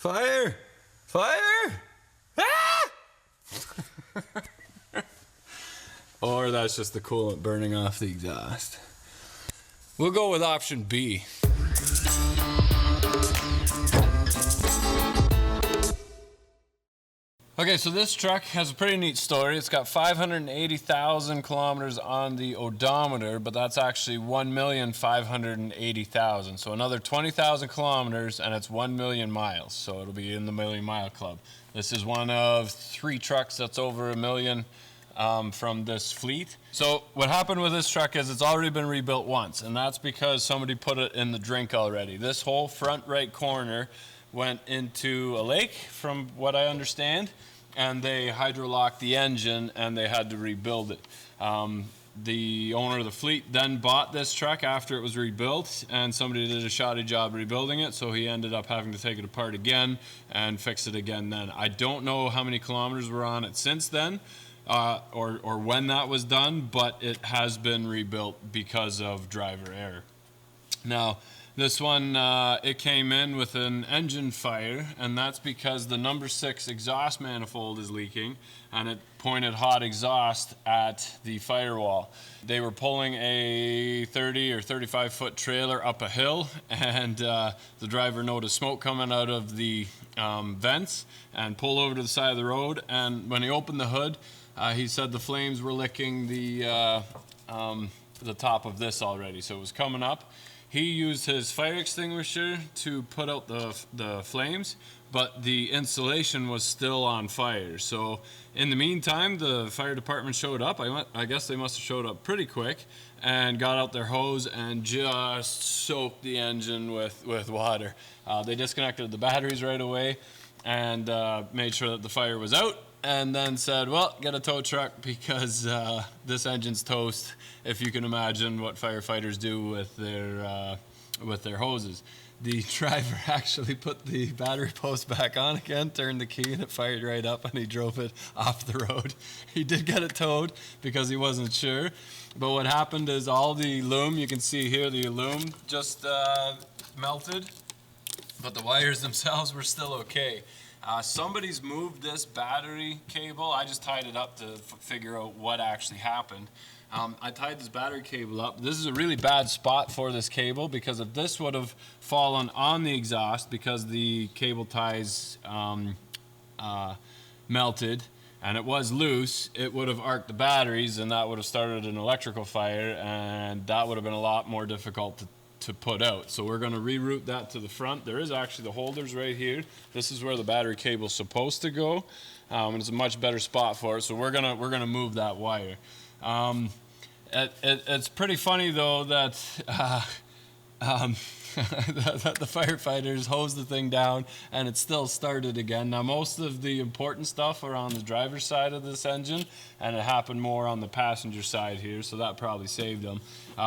Fire! Fire! Ah! Or that's just the coolant burning off the exhaust. We'll go with option B. Okay, so this truck has a pretty neat story. It's got 580,000 kilometers on the odometer, but that's actually 1,580,000. So another 20,000 kilometers and it's 1 million miles. So it'll be in the Million Mile Club. This is one of 3 trucks that's over 1 million from this fleet. So what happened with this truck is it's already been rebuilt once, and that's because somebody put it in the drink already. This whole front right corner went into a lake, from what I understand, and they hydrolocked the engine and they had to rebuild it. The owner of the fleet then bought this truck after it was rebuilt, and somebody did a shoddy job rebuilding it, so he ended up having to take it apart again and fix it again then. I don't know how many kilometers were on it since then, or when that was done, but it has been rebuilt because of driver error. Now, this one, it came in with an engine fire, and that's because the number 6 exhaust manifold is leaking, and it pointed hot exhaust at the firewall. They were pulling a 30 or 35 foot trailer up a hill, and the driver noticed smoke coming out of the vents and pulled over to the side of the road, and when he opened the hood, he said the flames were licking the top of this already, so it was coming up. He used his fire extinguisher to put out the flames, but the insulation was still on fire. So in the meantime, the fire department showed up. I guess they must have showed up pretty quick and got out their hose and just soaked the engine with water. They disconnected the batteries right away and made sure that the fire was out, and then said, well, get a tow truck because this engine's toast, if you can imagine what firefighters do with their hoses. The driver actually put the battery post back on again, turned the key, and it fired right up, and he drove it off the road. He did get it towed because he wasn't sure, but what happened is all the loom, you can see here, the loom just melted, but the wires themselves were still okay. Somebody's moved this battery cable. I just tied it up to figure out what actually happened. I tied this battery cable up. This is a really bad spot for this cable, because if this would have fallen on the exhaust because the cable ties melted and it was loose, it would have arced the batteries, and that would have started an electrical fire, and that would have been a lot more difficult to put out. So we're going to reroute that to the front. There is actually the holders right here. This is where the battery cable is supposed to go, and it's a much better spot for it. So we're gonna move that wire. It's pretty funny though that that the firefighters hosed the thing down and it still started again. Now, most of the important stuff are on the driver's side of this engine, and it happened more on the passenger side here, so that probably saved them.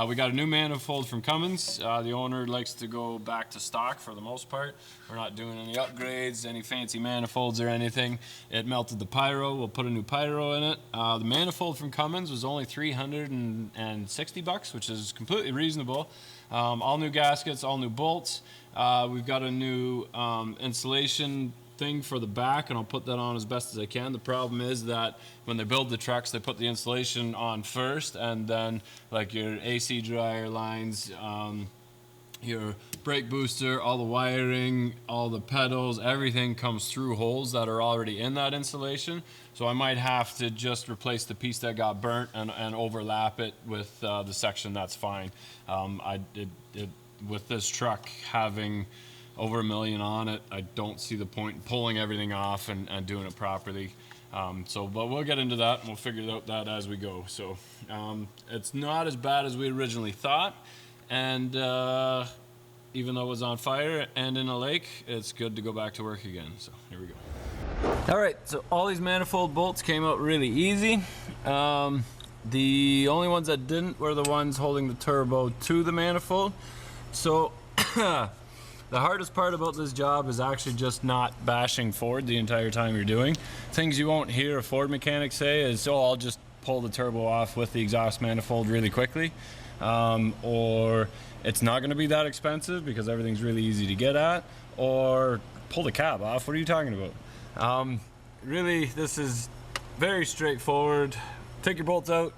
We got a new manifold from Cummins. The owner likes to go back to stock for the most part. We're not doing any upgrades, any fancy manifolds or anything. It melted the pyro. We'll put a new pyro in it. The manifold from Cummins was only $360, which is completely reasonable. All new gaskets, all new bolts. We've got a new insulation thing for the back, and I'll put that on as best as I can. The problem is that when they build the trucks, they put the insulation on first, and then like your AC dryer lines, your brake booster, all the wiring, all the pedals, everything comes through holes that are already in that insulation. So I might have to just replace the piece that got burnt and overlap it with the section that's fine. With this truck having over 1 million on it, I don't see the point in pulling everything off and doing it properly. But we'll get into that, and we'll figure out that as we go. So it's not as bad as we originally thought, and even though it was on fire and in a lake, it's good to go back to work again. So here we go. All right, so all these manifold bolts came out really easy. The only ones that didn't were the ones holding the turbo to the manifold. So the hardest part about this job is actually just not bashing Ford the entire time you're doing. Things you won't hear a Ford mechanic say is, oh, I'll just pull the turbo off with the exhaust manifold really quickly. Or it's not going to be that expensive because everything's really easy to get at. or pull the cab off. What are you talking about? Really, this is very straightforward. Take your bolts out.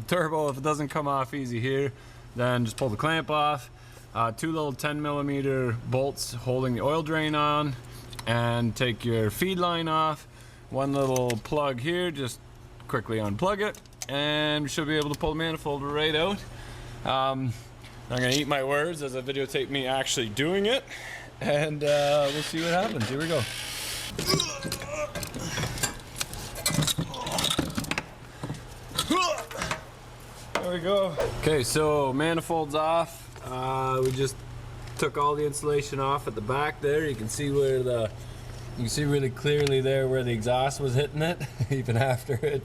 Turbo, if it doesn't come off easy here, then just pull the clamp off. 2 little 10mm bolts holding the oil drain on, and take your feed line off. 1 little plug here, just quickly unplug it, and we should be able to pull the manifold right out. I'm gonna eat my words as I videotape me actually doing it, and we'll see what happens. Here we go. There we go. Okay, so manifold's off. We just took all the insulation off at the back there. You can see where you can see really clearly there where the exhaust was hitting it, even after it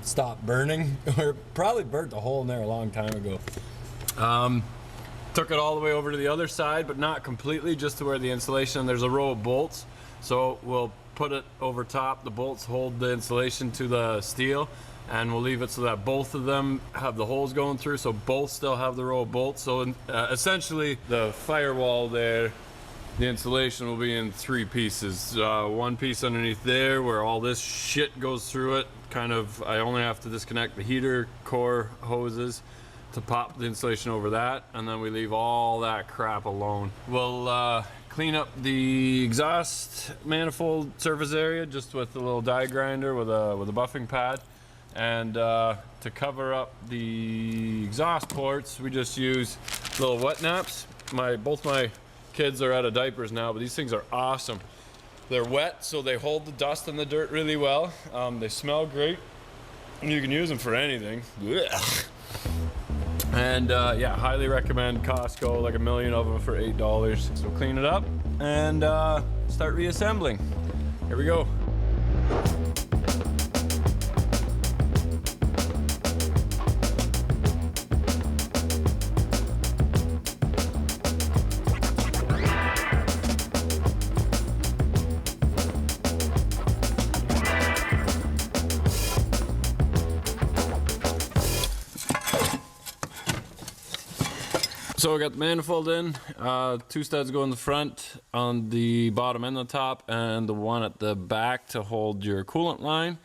stopped burning, or probably burnt a hole in there a long time ago. Took it all the way over to the other side, but not completely, just to where the insulation, there's a row of bolts. So we'll put it over top. The bolts hold the insulation to the steel, and we'll leave it so that both of them have the holes going through, so both still have the row of bolts. So essentially the firewall there, the insulation will be in 3 pieces. 1 piece underneath there where all this shit goes through it. Kind of, I only have to disconnect the heater core hoses to pop the insulation over that, and then we leave all that crap alone. We'll clean up the exhaust manifold surface area just with a little die grinder with a buffing pad. And to cover up the exhaust ports, we just use little wet naps. Both my kids are out of diapers now, but these things are awesome. They're wet, so they hold the dust and the dirt really well. They smell great, and you can use them for anything. And yeah, highly recommend Costco, like 1 million of them for $8. So clean it up and start reassembling. Here we go. So I got the manifold in, 2 studs go in the front, on the bottom and the top, and the one at the back to hold your coolant line.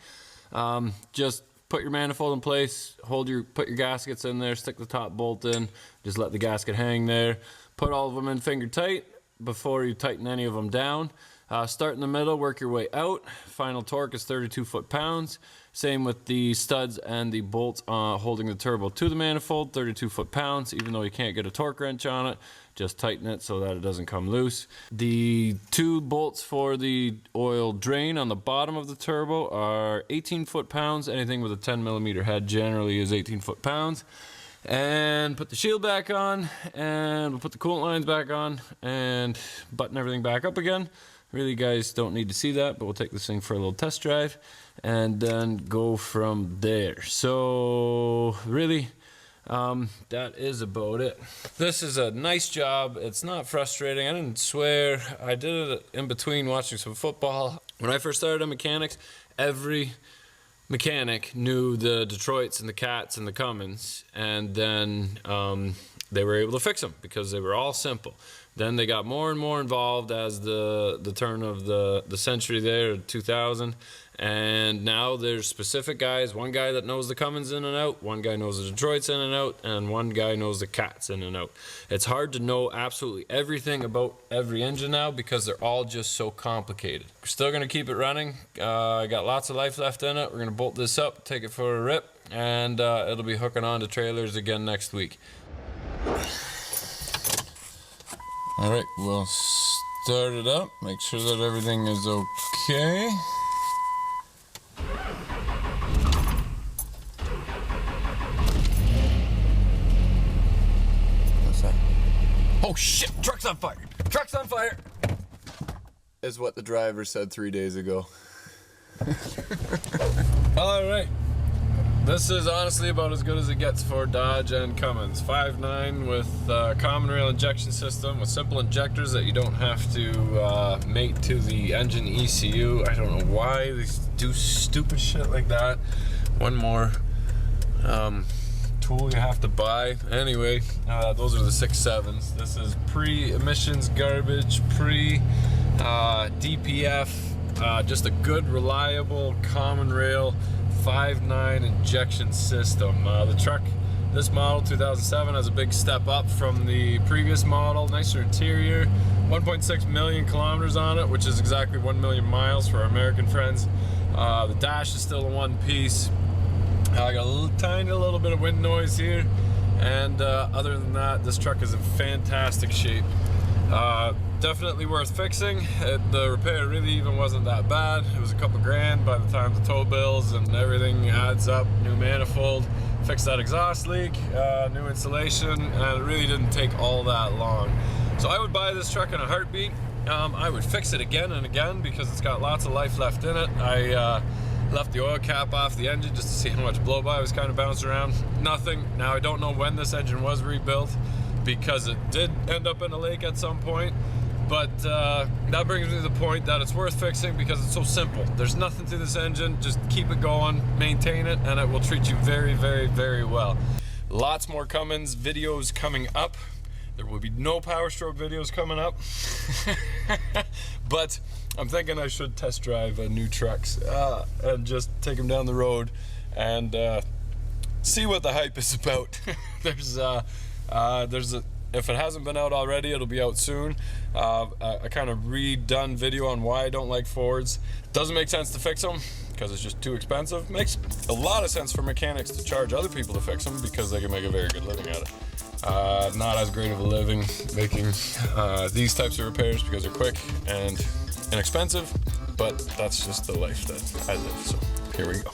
Just put your manifold in place, put your gaskets in there, stick the top bolt in, just let the gasket hang there. Put all of them in finger tight before you tighten any of them down. Start in the middle, work your way out. Final torque is 32 foot-pounds. Same with the studs and the bolts holding the turbo to the manifold, 32 foot-pounds. Even though you can't get a torque wrench on it, just tighten it so that it doesn't come loose. The 2 bolts for the oil drain on the bottom of the turbo are 18 foot-pounds. Anything with a 10mm head generally is 18 foot-pounds. And put the shield back on, and we'll put the coolant lines back on, and button everything back up again. Really, you guys don't need to see that, but we'll take this thing for a little test drive and then go from there. So really, that is about it. This is a nice job. It's not frustrating. I didn't swear. I did it in between watching some football. When I first started in mechanics, every mechanic knew the Detroits and the Cats and the Cummins, and then they were able to fix them because they were all simple. Then they got more and more involved as the turn of the century there, 2000, and now there's specific guys. One guy that knows the Cummins in and out, one guy knows the Detroits in and out, and one guy knows the Cats in and out. It's hard to know absolutely everything about every engine now because they're all just so complicated. We're still gonna keep it running. I got lots of life left in it. We're gonna bolt this up, take it for a rip, and it'll be hooking on to trailers again next week. All right, we'll start it up, make sure that everything is okay. What's that? Oh shit, truck's on fire! Truck's on fire! Is what the driver said 3 days ago. All right. This is honestly about as good as it gets for Dodge and Cummins. 5.9 with common rail injection system with simple injectors that you don't have to mate to the engine ECU. I don't know why they do stupid shit like that. One more tool you have to buy. Anyway, those are the 6.7s. This is pre-emissions garbage, pre-DPF, just a good, reliable, common rail 5.9 injection system. The truck, this model 2007, has a big step up from the previous model. Nicer interior, 1.6 million kilometers on it, which is exactly 1 million miles for our American friends. The dash is still a one piece. I got a tiny little bit of wind noise here, and other than that, this truck is in fantastic shape. Definitely worth fixing. The repair really even wasn't that bad. It was a couple grand by the time the tow bills and everything adds up. New manifold, fixed that exhaust leak, new insulation, and it really didn't take all that long. So I would buy this truck in a heartbeat. I would fix it again and again because it's got lots of life left in it. I left the oil cap off the engine just to see how much blow-by was kind of bouncing around. Nothing. Now I don't know when this engine was rebuilt because it did end up in a lake at some point. But that brings me to the point that it's worth fixing because it's so simple. There's nothing to this engine. Just keep it going, maintain it, and it will treat you very, very, very well. Lots more Cummins videos coming up. There will be no Power Stroke videos coming up. But I'm thinking I should test drive new trucks and just take them down the road and see what the hype is about. If it hasn't been out already, it'll be out soon. A kind of redone video on why I don't like Fords. Doesn't make sense to fix them because it's just too expensive. Makes a lot of sense for mechanics to charge other people to fix them because they can make a very good living at it. Not as great of a living making these types of repairs because they're quick and inexpensive, but that's just the life that I live, so here we go.